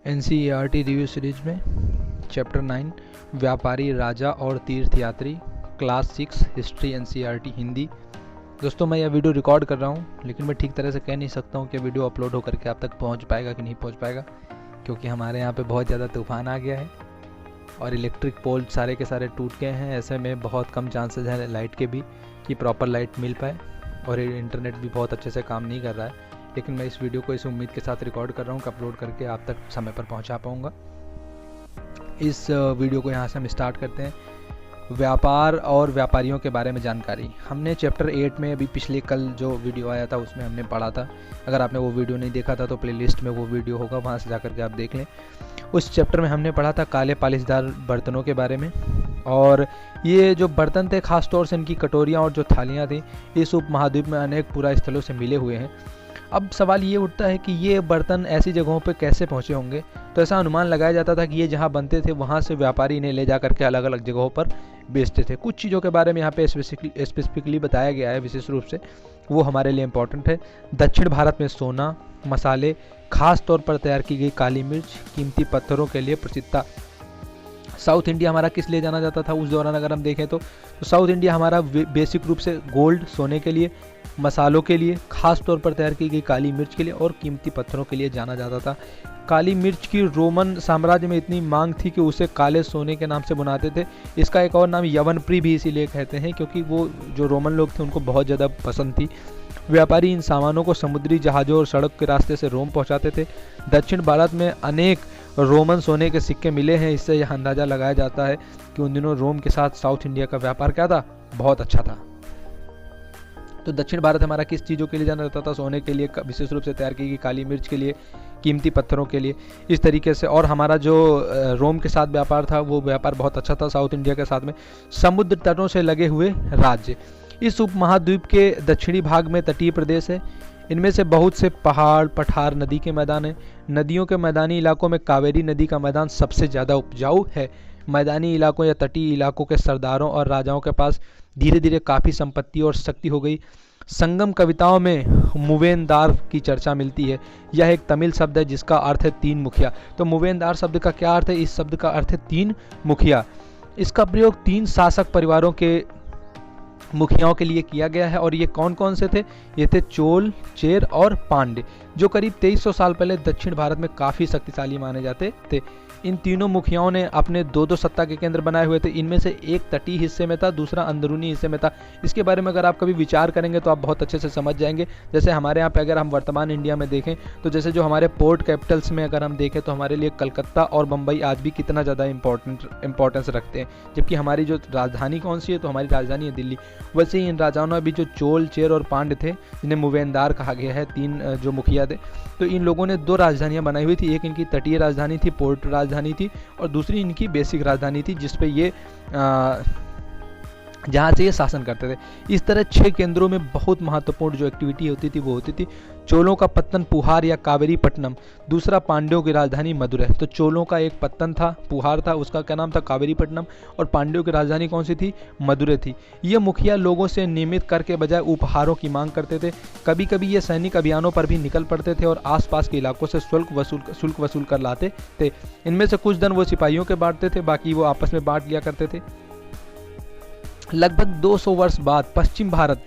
NCERT review series में chapter 9 व्यापारी राजा और तीर्थयात्री क्लास 6 हिस्ट्री NCERT हिंदी। दोस्तों मैं यह वीडियो रिकॉर्ड कर रहा हूँ, लेकिन मैं ठीक तरह से कह नहीं सकता हूँ कि वीडियो अपलोड होकर के आप तक पहुँच पाएगा कि नहीं पहुँच पाएगा, क्योंकि हमारे यहाँ पे बहुत ज़्यादा तूफान आ गया है और इलेक्ट्रिक पोल सारे के सारे टूट गए हैं। ऐसे में बहुत कम चांसेस हैं लाइट के भी कि प्रॉपर लाइट मिल पाए, और इंटरनेट भी बहुत अच्छे से काम नहीं कर रहा है। लेकिन मैं इस वीडियो को इस उम्मीद के साथ रिकॉर्ड कर रहा हूँ कि अपलोड करके आप तक समय पर पहुँचा पाऊँगा। इस वीडियो को यहाँ से हम स्टार्ट करते हैं। व्यापार और व्यापारियों के बारे में जानकारी हमने चैप्टर 8 में अभी पिछले कल जो वीडियो आया था उसमें हमने पढ़ा था। अगर आपने वो वीडियो नहीं देखा था तो प्लेलिस्ट में वो वीडियो होगा, वहाँ से जाकर के आप देख लें। उस चैप्टर में हमने पढ़ा था काले पालिशदार बर्तनों के बारे में, और ये जो बर्तन थे खास तौर से इनकी कटोरियाँ और जो थालियाँ थी इस उपमहाद्वीप में अनेक पुरा स्थलों से मिले हुए हैं। अब सवाल ये उठता है कि ये बर्तन ऐसी जगहों पर कैसे पहुँचे होंगे। तो ऐसा अनुमान लगाया जाता था कि ये जहाँ बनते थे वहाँ से व्यापारी इन्हें ले जा करके अलग अलग जगहों पर बेचते थे। कुछ चीज़ों के बारे में यहाँ पे स्पेसिफिकली बताया गया है विशेष रूप से, वो हमारे लिए इम्पोर्टेंट है। दक्षिण भारत में सोना, मसाले, खास तौर पर तैयार की गई काली मिर्च, कीमती पत्थरों के लिए प्रसिद्ध था। साउथ इंडिया हमारा किस लिए जाना जाता था उस दौरान अगर हम देखें तो साउथ इंडिया हमारा बेसिक रूप से गोल्ड सोने के लिए, मसालों के लिए, खास तौर पर तैयार की गई काली मिर्च के लिए और कीमती पत्थरों के लिए जाना जाता था। काली मिर्च की रोमन साम्राज्य में इतनी मांग थी कि उसे काले सोने के नाम से बुनाते थे। इसका एक और नाम यवनप्री भी इसीलिए कहते हैं क्योंकि वो जो रोमन लोग थे उनको बहुत ज़्यादा पसंद थी। व्यापारी इन सामानों को समुद्री जहाज़ों और सड़क के रास्ते से रोम पहुंचाते थे। दक्षिण भारत में अनेक रोमन सोने के सिक्के मिले हैं। इससे यह अंदाज़ा लगाया जाता है कि उन दिनों रोम के साथ साउथ इंडिया का व्यापार क्या था, बहुत अच्छा था। तो दक्षिण भारत हमारा किस चीज़ों के लिए जाना जाता था? सोने के लिए, विशेष रूप से तैयार की गई काली मिर्च के लिए, कीमती पत्थरों के लिए, इस तरीके से। और हमारा जो रोम के साथ व्यापार था वो व्यापार बहुत अच्छा था साउथ इंडिया के साथ में। समुद्र तटों से लगे हुए राज्य, इस उपमहाद्वीप के दक्षिणी भाग में तटीय प्रदेश है। इनमें से बहुत से पहाड़, पठार, नदी के मैदान हैं। नदियों के मैदानी इलाकों में कावेरी नदी का मैदान सबसे ज़्यादा उपजाऊ है। मैदानी इलाकों या तटीय इलाकों के सरदारों और राजाओं के पास धीरे धीरे काफ़ी संपत्ति और शक्ति हो गई। संगम कविताओं में मुवेनदार की चर्चा मिलती है। यह एक तमिल शब्द है जिसका अर्थ है तीन मुखिया। तो मुवेनदार शब्द का क्या अर्थ है? इस शब्द का अर्थ है तीन मुखिया। इसका प्रयोग तीन शासक परिवारों के मुखियाओं के लिए किया गया है। और ये कौन कौन से थे? ये थे चोल, चेर और पांड्य, जो करीब 2300 साल पहले दक्षिण भारत में काफ़ी शक्तिशाली माने जाते थे। इन तीनों मुखियाओं ने अपने दो दो सत्ता के केंद्र बनाए हुए थे। इनमें से एक तटीय हिस्से में था, दूसरा अंदरूनी हिस्से में था। इसके बारे में अगर आप कभी विचार करेंगे तो आप बहुत अच्छे से समझ जाएंगे। जैसे हमारे यहाँ पे अगर हम वर्तमान इंडिया में देखें तो जैसे जो हमारे पोर्ट कैपिटल्स में अगर हम देखें तो हमारे लिए कलकत्ता और बम्बई आज भी कितना ज़्यादा इंपॉर्टेंस रखते हैं, जबकि हमारी जो राजधानी कौन सी है? तो हमारी राजधानी है दिल्ली। वैसे ही इन राजाओं में भी जो चोल, चेर और पांड्य थे, जिन्हें मुवेनदार कहा गया है, तीन जो मुखिया थे, तो इन लोगों ने दो राजधानियाँ बनाई हुई थी। एक इनकी तटीय राजधानी थी, पोर्ट राजधानी थी, और दूसरी इनकी बेसिक राजधानी थी जिसपे ये जहाँ से ये शासन करते थे। इस तरह 6 केंद्रों में बहुत महत्वपूर्ण जो एक्टिविटी होती थी वो होती थी। चोलों का पत्तन पुहार या कावेरी पट्टनम, दूसरा पांड्यों की राजधानी मदुरै। तो चोलों का एक पत्तन था, पुहार था, उसका क्या नाम था? कावेरी पट्टनम। और पांड्यों की राजधानी कौन सी थी? मदुरै थी। ये मुखिया लोगों से नियमित कर के बजाय उपहारों की मांग करते थे। कभी कभी ये सैनिक अभियानों पर भी निकल पड़ते थे और आसपास के इलाकों से शुल्क वसूल कर लाते थे। इनमें से कुछ धन वो सिपाहियों के बांटते थे, बाकी वो आपस में बांट लिया करते थे। लगभग 200 वर्ष बाद पश्चिम भारत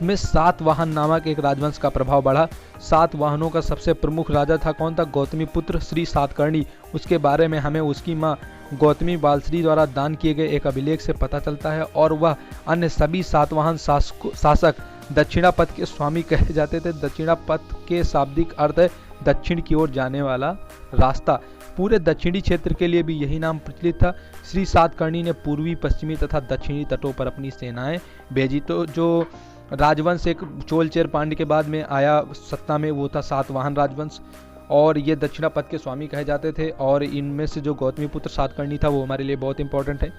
में सातवाहन नामक एक राजवंश का प्रभाव बढ़ा। सातवाहनों का सबसे प्रमुख राजा था कौन था? गौतमी पुत्र श्री सातकर्णी। उसके बारे में हमें उसकी माँ गौतमी बालश्री द्वारा दान किए गए एक अभिलेख से पता चलता है, और वह अन्य सभी सातवाहन शासक दक्षिणापथ के स्वामी कहे जाते थे। दक्षिणापथ के शाब्दिक अर्थ है दक्षिण की ओर जाने वाला रास्ता। पूरे दक्षिणी क्षेत्र के लिए भी यही नाम प्रचलित था। श्री सातकर्णी ने पूर्वी, पश्चिमी तथा दक्षिणी तटों पर अपनी सेनाएं भेजी। तो जो राजवंश एक चोल, चेर, पांड्य के बाद में आया सत्ता में वो था सातवाहन राजवंश, और ये दक्षिणापथ के स्वामी कहे जाते थे। और इनमें से जो गौतमी पुत्र सातकर्णी था वो हमारे लिए बहुत इंपॉर्टेंट है।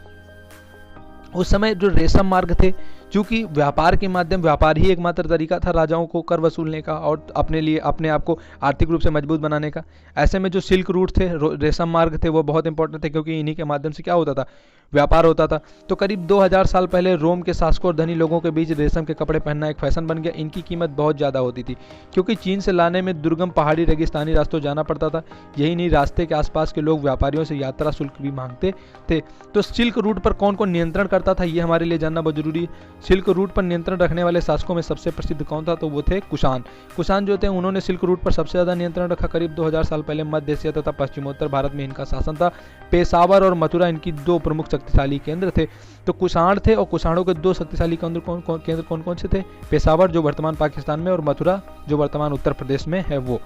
उस समय जो रेशम मार्ग थे, चूंकि व्यापार के माध्यम, व्यापार ही एकमात्र तरीका था राजाओं को कर वसूलने का और अपने आप को आर्थिक रूप से मजबूत बनाने का। ऐसे में जो सिल्क रूट थे, रेशम मार्ग थे, वो बहुत इंपॉर्टेंट थे, क्योंकि इन्हीं के माध्यम से क्या होता था? व्यापार होता था। तो करीब 2000 साल पहले रोम के शासकों और धनी लोगों के बीच रेशम के कपड़े पहनना एक फैशन बन गया। इनकी कीमत बहुत ज़्यादा होती थी क्योंकि चीन से लाने में दुर्गम पहाड़ी रेगिस्तानी रास्तों जाना पड़ता था। यही नहीं, रास्ते के आसपास के लोग व्यापारियों से यात्रा शुल्क भी मांगते थे। तो सिल्क रूट पर कौन कौन नियंत्रण करता था, ये हमारे लिए जानना बहुत जरूरी है। सिल्क रूट पर नियंत्रण रखने वाले शासकों में सबसे प्रसिद्ध कौन था, तो वो थे कुषाण। कुषाण जो थे उन्होंने सिल्क रूट पर सबसे ज़्यादा नियंत्रण रखा। करीब 2000 साल पहले मध्य एशिया तथा पश्चिमोत्तर भारत में इनका शासन था। पेशावर और मथुरा इनकी दो प्रमुख शक्तिशाली केंद्र थे। तो कुषाण थे और कुषाणों के दो शक्तिशाली केंद्र कौन कौन से थे, पेशावर जो वर्तमान पाकिस्तान में और मथुरा जो वर्तमान उत्तर प्रदेश में है वो।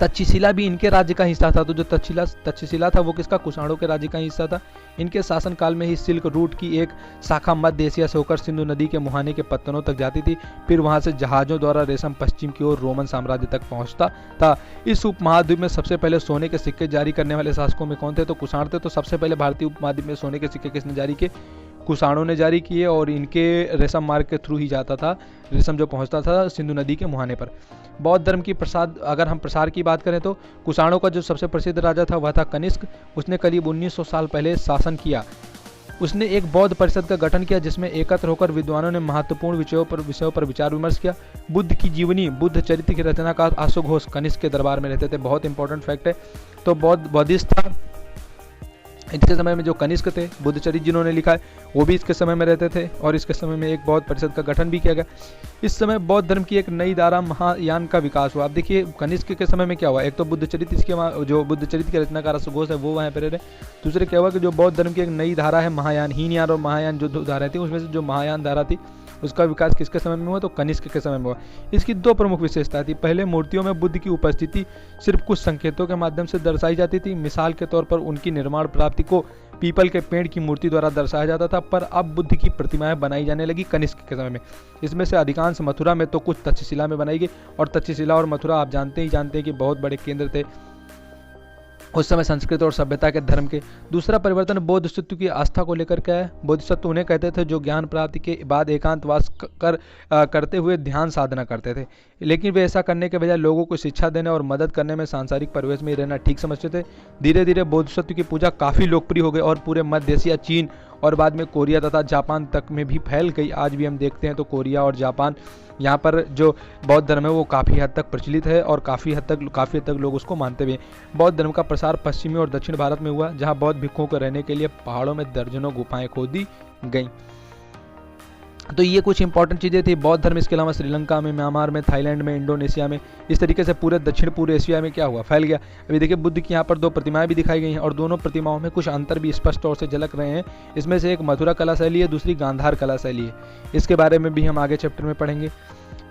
तक्षशिला भी इनके राज्य का हिस्सा था। तो जो तक्षशिला था वो किसका, कुषाणों के राज्य का हिस्सा था। इनके शासनकाल में ही सिल्क रूट की एक शाखा मध्य एशिया से होकर सिंधु नदी के मुहाने के पत्तनों तक जाती थी। फिर वहां से जहाजों द्वारा रेशम पश्चिम की ओर रोमन साम्राज्य तक पहुंचता था। इस उपमहाद्वीप में सबसे पहले सोने के सिक्के जारी करने वाले शासकों में कौन थे, तो कुषाण थे। तो सबसे पहले भारतीय उपमहाद्वीप में सोने के सिक्के किसने जारी किए, कुषाणों ने जारी किए, और इनके रेशम मार्ग के थ्रू ही जाता था रेशम जो पहुंचता था सिंधु नदी के मुहाने पर। बौद्ध धर्म की अगर हम प्रसार की बात करें तो कुषाणों का जो सबसे प्रसिद्ध राजा था वह था कनिष्क। उसने करीब 1900 साल पहले शासन किया। उसने एक बौद्ध परिषद का गठन किया जिसमें एकत्र होकर विद्वानों ने महत्वपूर्ण विषयों पर विचार विमर्श किया। बुद्ध की जीवनी, बुद्ध चरित्र की रचनाकार आशुघोष कनिष्क के दरबार में रहते थे। बहुत इंपॉर्टेंट फैक्ट है। तो बौद्धिस्ट था। इसके समय में जो कनिष्क थे, बुद्ध चरित्र जिन्होंने लिखा है, वो भी इसके समय में रहते थे और इसके समय में एक बौद्ध परिषद का गठन भी किया गया। इस समय बौद्ध धर्म की एक नई धारा महायान का विकास हुआ। आप देखिए कनिष्क के समय में क्या हुआ, एक तो बुद्ध चरित्र, इसके जो बुद्ध चरित्र के रचनाकार सुघोष है वो वहाँ पे रहे। दूसरे क्या हुआ कि जो बौद्ध धर्म की एक नई धारा है महायान, हीनयान और महायान जो दो धाराएं थी, उसमें से जो महायान धारा थी उसका विकास किसके समय में हुआ, तो कनिष्क के समय में हुआ। इसकी दो प्रमुख विशेषता थी। पहले, मूर्तियों में बुद्ध की उपस्थिति सिर्फ कुछ संकेतों के माध्यम से दर्शाई जाती थी। मिसाल के तौर पर उनकी निर्माण प्राप्ति को पीपल के पेड़ की मूर्ति द्वारा दर्शाया जाता था, पर अब बुद्ध की प्रतिमाएं बनाई जाने लगी कनिष्क के समय में। इसमें से अधिकांश मथुरा में तो कुछ तक्षशिला में बनाई गई, और तक्षशिला और मथुरा आप जानते हैं कि बहुत बड़े केंद्र थे उस समय संस्कृत और सभ्यता के धर्म के। दूसरा परिवर्तन बोधिसत्व की आस्था को लेकर के है। बोधिसत्व उन्हें कहते थे जो ज्ञान प्राप्ति के बाद एकांतवास करते हुए ध्यान साधना करते थे, लेकिन वे ऐसा करने के बजाय लोगों को शिक्षा देने और मदद करने में सांसारिक परिवेश में रहना ठीक समझते थे। धीरे धीरे बोधिसत्व की पूजा काफ़ी लोकप्रिय हो गई और पूरे मध्य एशिया, चीन और बाद में कोरिया तथा जापान तक में भी फैल गई। आज भी हम देखते हैं तो कोरिया और जापान, यहाँ पर जो बौद्ध धर्म है वो काफ़ी हद तक प्रचलित है और काफ़ी हद तक लोग उसको मानते भी हैं। बौद्ध धर्म का प्रसार पश्चिमी और दक्षिण भारत में हुआ, जहाँ बौद्ध भिक्षुओं को रहने के लिए पहाड़ों में दर्जनों गुफाएं खोदी गईं। तो ये कुछ इंपॉर्टेंट चीज़ें थी। बौद्ध धर्म इसके अलावा श्रीलंका में, म्यांमार में, थाईलैंड में, इंडोनेशिया में, इस तरीके से पूरे दक्षिण पूर्व एशिया में क्या हुआ, फैल गया। अभी देखिए बुद्ध की यहाँ पर दो प्रतिमाएं भी दिखाई गई हैं और दोनों प्रतिमाओं में कुछ अंतर भी स्पष्ट तौर से झलक रहे हैं। इसमें से एक मथुरा कला शैली है, दूसरी गांधार कला शैली है। इसके बारे में भी हम आगे चैप्टर में पढ़ेंगे।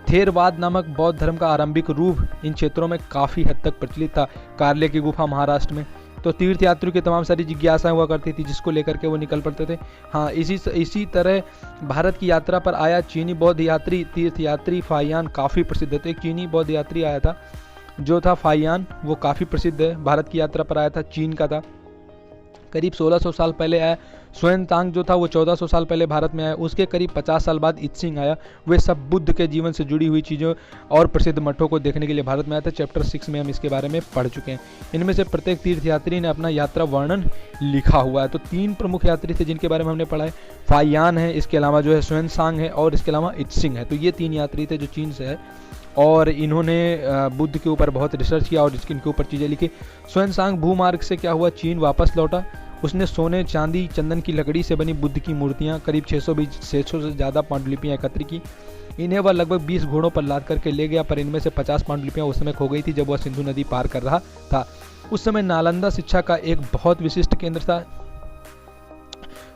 थेरवाद नामक बौद्ध धर्म का आरंभिक रूप इन क्षेत्रों में काफ़ी हद तक प्रचलित था। कार्ले की गुफा महाराष्ट्र में। तो तीर्थयात्रियों की तमाम सारी जिज्ञासाएं हुआ करती थी जिसको लेकर के वो निकल पड़ते थे। हाँ, इसी तरह भारत की यात्रा पर आया चीनी बौद्ध यात्री तीर्थयात्री फाहियान काफ़ी प्रसिद्ध थे। एक चीनी बौद्ध यात्री आया था जो था फाहियान, वो काफ़ी प्रसिद्ध है। भारत की यात्रा पर आया था, चीन का था, करीब 1600 साल पहले आया। सुएनतांग जो था वो 1400 साल पहले भारत में आया। उसके करीब 50 साल बाद इत्सिंग आया। वे सब बुद्ध के जीवन से जुड़ी हुई चीज़ों और प्रसिद्ध मठों को देखने के लिए भारत में आए थे। चैप्टर 6 में हम इसके बारे में पढ़ चुके हैं। इनमें से प्रत्येक तीर्थयात्री ने अपना यात्रा वर्णन लिखा हुआ है। तो 3 प्रमुख यात्री थे जिनके बारे में हमने पढ़ा है। फाहियान है, इसके अलावा जो है सुएनसांग है और इसके अलावा इत्सिंग है। तो ये 3 यात्री थे जो चीन से है और इन्होंने बुद्ध के ऊपर बहुत रिसर्च किया और इनके ऊपर चीज़ें लिखी। सुएनसांग भूमार्ग से क्या हुआ, चीन वापस लौटा। उसने सोने, चांदी, चंदन की लकड़ी से बनी बुद्ध की मूर्तियां, करीब 600 से ज़्यादा पांडुलिपियां एकत्र की। इन्हें वह लगभग 20 घोड़ों पर लाद करके ले गया, पर इनमें से 50 पांडुलिपियां उस समय खो गई थी जब वह सिंधु नदी पार कर रहा था। उस समय नालंदा शिक्षा का एक बहुत विशिष्ट केंद्र था।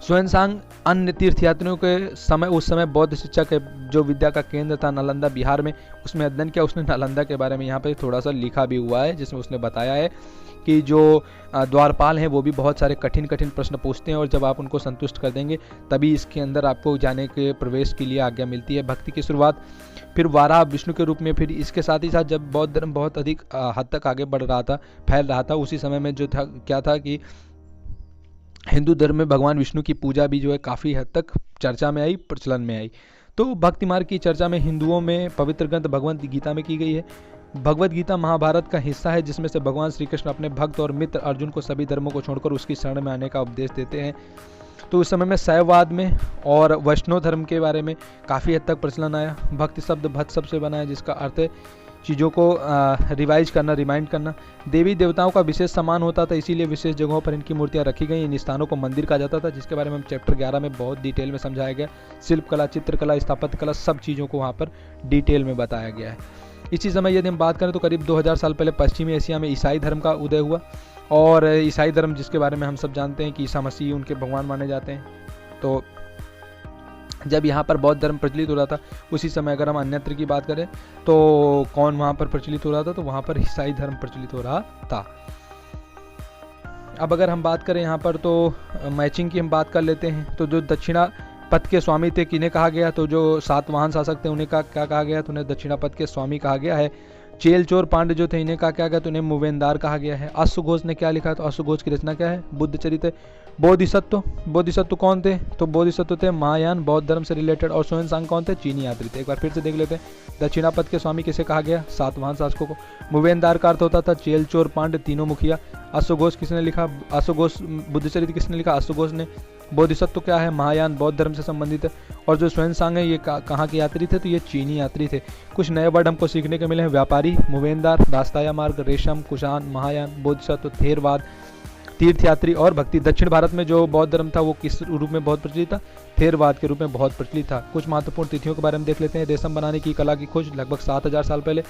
सुएनसांग अन्य तीर्थयात्रियों के समय उस समय बौद्ध शिक्षा के जो विद्या का केंद्र था नालंदा बिहार में, उसमें अध्ययन किया। उसने नालंदा के बारे में यहाँ पे थोड़ा सा लिखा भी हुआ है जिसमें उसने बताया है कि जो द्वारपाल हैं वो भी बहुत सारे कठिन प्रश्न पूछते हैं और जब आप उनको संतुष्ट कर देंगे तभी इसके अंदर आपको जाने के प्रवेश के लिए आज्ञा मिलती है। भक्ति की शुरुआत फिर वाराह विष्णु के रूप में। फिर इसके साथ ही साथ जब बौद्ध धर्म बहुत अधिक हद तक आगे बढ़ रहा था, फैल रहा था, उसी समय में जो था क्या था कि हिंदू धर्म में भगवान विष्णु की पूजा भी जो है काफ़ी हद तक चर्चा में आई, प्रचलन में आई। तो भक्ति मार्ग की चर्चा में हिंदुओं में पवित्र ग्रंथ भगवद गीता में की गई है। भगवद गीता महाभारत का हिस्सा है जिसमें से भगवान श्री कृष्ण अपने भक्त और मित्र अर्जुन को सभी धर्मों को छोड़कर उसकी शरण में आने का उपदेश देते हैं। तो उस समय में शैववाद में और वैष्णव धर्म के बारे में काफ़ी हद तक प्रचलन आया। भक्ति शब्द भक्त शब्द से बना है जिसका अर्थ है चीज़ों को रिवाइज करना, रिमाइंड करना। देवी देवताओं का विशेष सम्मान होता था, इसीलिए विशेष जगहों पर इनकी मूर्तियां रखी गई। इन स्थानों को मंदिर कहा जाता था, जिसके बारे में हम चैप्टर 11 में बहुत डिटेल में समझाया गया। शिल्पकला, चित्रकला, स्थापत्य कला, सब चीज़ों को वहाँ पर डिटेल में बताया गया है। इसी समय यदि हम बात करें तो करीब 2000 साल पहले पश्चिमी एशिया में ईसाई धर्म का उदय हुआ। और ईसाई धर्म जिसके बारे में हम सब जानते हैं कि ईसा मसीह उनके भगवान माने जाते हैं। तो जब यहाँ पर बौद्ध धर्म प्रचलित हो रहा था, उसी समय अगर हम अन्यत्र की बात करें तो कौन वहाँ पर प्रचलित हो रहा था, तो वहाँ पर ईसाई धर्म प्रचलित हो रहा था। अब अगर हम बात करें यहाँ पर तो मैचिंग की हम बात कर लेते हैं। तो जो दक्षिणा पथ के स्वामी थे किन्हें कहा गया, तो जो सातवाहन शासक थे उन्हें क्या कहा गया, तो उन्हें दक्षिणा पथ के स्वामी कहा गया है। चेल चोर पांडे जो थे इन्हें क्या गया, तो उन्हें मुवेंदार कहा गया है। अश्वघोष ने क्या लिखा, तो अश्वघोष की रचना क्या है, बुद्ध चरित्र। बोधिसत्व कौन थे, तो बोधिसत्व थे महायान बौद्ध धर्म से रिलेटेड। और सोएनसांग कौन थे, चीनी यात्री थे। एक बार फिर से देख लेते हैं। दक्षिणापथ के स्वामी किसे कहा गया, सातवाहन शासकों को। मुवेंदार का अर्थ होता था चेल चोर पांडे तीनों मुखिया। अश्वघोष किसने लिखा, अश्वघोष बुद्ध चरित्र किसने लिखा, अश्वघोष ने। बोधिसत्व क्या है, महायान बौद्ध धर्म से संबंधित है। और जो सोएनसांग है ये कहाँ के यात्री थे, तो ये चीनी यात्री थे। कुछ नए वर्ड हमको सीखने को मिले हैं, व्यापारी, मुवेंदार, रास्ताया मार्ग, रेशम, कुषाण, महायान, बोधिसत्व, थेरवाद, तीर्थयात्री और भक्ति। दक्षिण भारत में जो बौद्ध धर्म था वो किस रूप में बहुत प्रचलित था, थेरवाद के रूप में बहुत प्रचलित था। कुछ महत्वपूर्ण तिथियों के बारे में देख लेते हैं। रेशम बनाने की कला की खोज लगभग 7000 साल पहले।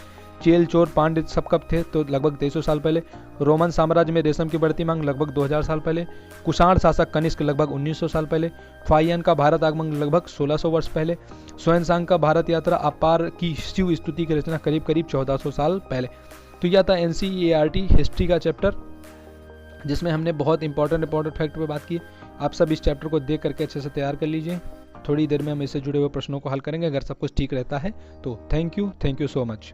चेल चोर पांडे सब कब थे, तो लगभग 2300 साल पहले। रोमन साम्राज्य में रेशम की बढ़ती मांग लगभग 2000 साल पहले। कुषाण शासक कनिष्क लगभग 1900 साल पहले। फाहियान का भारत आगमन लगभग 1600 वर्ष पहले। सोएनसांग का भारत यात्रा अपार की शिव स्तुति की रचना करीब 1400 साल पहले। तो यह था NCERT हिस्ट्री का चैप्टर, जिसमें हमने बहुत इंपॉर्टेंट फैक्ट पे बात की। आप सब इस चैप्टर को देख करके अच्छे से तैयार कर लीजिए। थोड़ी देर में हम इससे जुड़े हुए प्रश्नों को हल करेंगे अगर सब कुछ ठीक रहता है तो। Thank you so much.